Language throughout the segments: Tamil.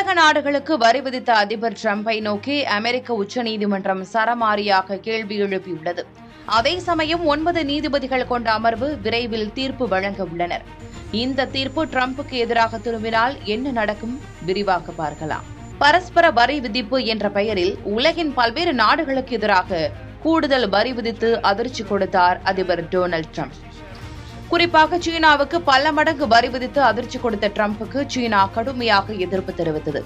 உலக நாடுகளுக்கு வரி விதித்த அதிபர் டிரம்பை நோக்கி அமெரிக்க உச்சநீதிமன்றம் சரமாரியாக கேள்வி எழுப்பியுள்ளது. அதே சமயம் 9 நீதிபதிகள் கொண்ட அமர்வு விரைவில் தீர்ப்பு வழங்க உள்ளனர். இந்த தீர்ப்பு டிரம்புக்கு எதிராக திரும்பினால் என்ன நடக்கும்? விரிவாக பார்க்கலாம். பரஸ்பர வரி விதிப்பு என்ற பெயரில் உலகின் பல்வேறு நாடுகளுக்கு எதிராக கூடுதல் வரி விதித்து அதிர்ச்சி கொடுத்தார் அதிபர் டொனால்டு டிரம்ப். குறிப்பாக சீனாவுக்கு பல மடங்கு வரி விதித்து அதிர்ச்சி கொடுத்த டிரம்புக்கு சீனா கடுமையாக எதிர்ப்பு தெரிவித்தது.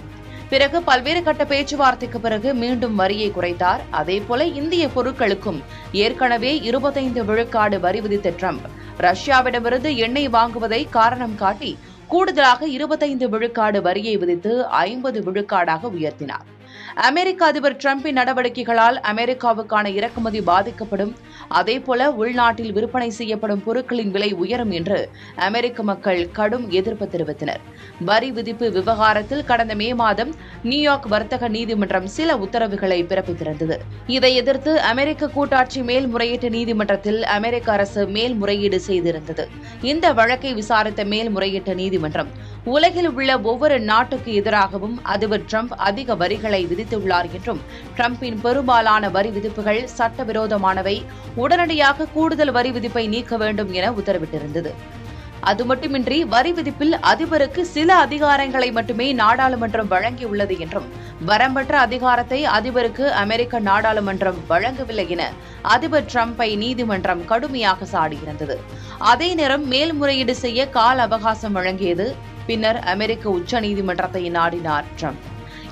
பிறகு பல்வேறு கட்ட பேச்சுவார்த்தைக்கு பிறகு மீண்டும் வரியை குறைத்தார். அதேபோல இந்திய பொருட்களுக்கும் ஏற்கனவே 25 விழுக்காடு வரி விதித்த டிரம்ப் ரஷ்யாவிடமிருந்து எண்ணெய் வாங்குவதை காரணம் காட்டி கூடுதலாக 25 விழுக்காடு வரியை விதித்து 50 விழுக்காடாக உயர்த்தினார். அமெரிக்க அதிபர் டிரம்பின் நடவடிக்கைகளால் அமெரிக்காவுக்கான இறக்குமதி பாதிக்கப்படும். அதேபோல உள்நாட்டில் விற்பனை செய்யப்படும் பொருட்களின் விலை உயரும் என்று அமெரிக்க மக்கள் கடும் எதிர்ப்பு தெரிவித்தனர். வரி விதிப்பு விவகாரத்தில் கடந்த மே மாதம் நியூயார்க் வர்த்தக நீதிமன்றம் சில உத்தரவுகளை பிறப்பித்திருந்தது. இதை எதிர்த்து அமெரிக்க கூட்டாட்சி மேல்முறையீட்டு நீதிமன்றத்தில் அமெரிக்க அரசு மேல்முறையீடு செய்திருந்தது. இந்த வழக்கை விசாரித்த மேல்முறையீட்டு நீதிமன்றம் உலகில் உள்ள ஒவ்வொரு நாட்டுக்கு எதிராகவும் அதிபர் டிரம்ப் அதிக வரிகளை விதித்துள்ளார் என்றும், டிரம்பின் பெரும்பாலான வரி விதிப்புகள் சட்டவிரோதமானவை, உடனடியாக கூடுதல் வரி விதிப்பை நீக்க வேண்டும் என உத்தரவிட்டிருந்தது. அது மட்டுமின்றி வரி விதிப்பில் அதிபருக்கு சில அதிகாரங்களை மட்டுமே நாடாளுமன்றம் வழங்கியுள்ளது என்றும், வரம்பற்ற அதிகாரத்தை அதிபருக்கு அமெரிக்க நாடாளுமன்றம் வழங்கவில்லை என அதிபர் டிரம்பை நீதிமன்றம் கடுமையாக சாடியிருந்தது. அதே நேரம் மேல்முறையீடு செய்ய கால அவகாசம் வழங்கியது. பின்னர் அமெரிக்க உச்சநீதிமன்றத்தை நாடினார் டிரம்ப்.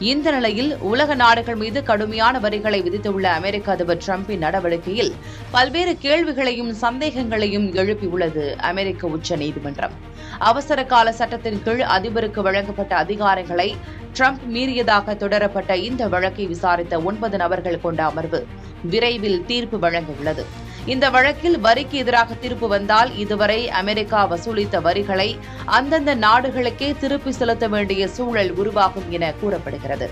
இந்த நிலையில் உலக நாடுகள் மீது கடுமையான வரிகளை விதித்துள்ள அமெரிக்க அதிபர் டிரம்பின் நடவடிக்கையில் பல்வேறு கேள்விகளையும் சந்தேகங்களையும் எழுப்பியுள்ளது அமெரிக்க உச்சநீதிமன்றம். அவசர கால சட்டத்தின் கீழ் அதிபருக்கு வழங்கப்பட்ட அதிகாரங்களை டிரம்ப் மீறியதாக தொடரப்பட்ட இந்த வழக்கை விசாரித்த 9 நபர்கள் கொண்ட அமர்வு விரைவில் தீர்ப்பு வழங்க உள்ளது. இந்த வழக்கில் வரிக்கு எதிராக தீர்ப்பு வந்தால் இதுவரை அமெரிக்கா வசூலித்த வரிகளை அந்தந்த நாடுகளுக்கே திருப்பி செலுத்த வேண்டிய சூழல் உருவாகும் என கூறப்படுகிறது.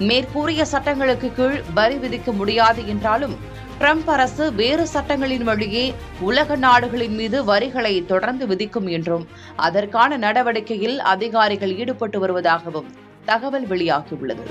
மேற்கூறிய சட்டங்களுக்கு கீழ் வரி விதிக்க முடியாது என்றாலும் டிரம்ப் அரசு வேறு சட்டங்களின் வழியே உலக நாடுகளின் மீது வரிகளை தொடர்ந்து விதிக்கும் என்றும், அதற்கான நடவடிக்கையில் அதிகாரிகள் ஈடுபட்டு வருவதாகவும் தகவல் வெளியாகியுள்ளது.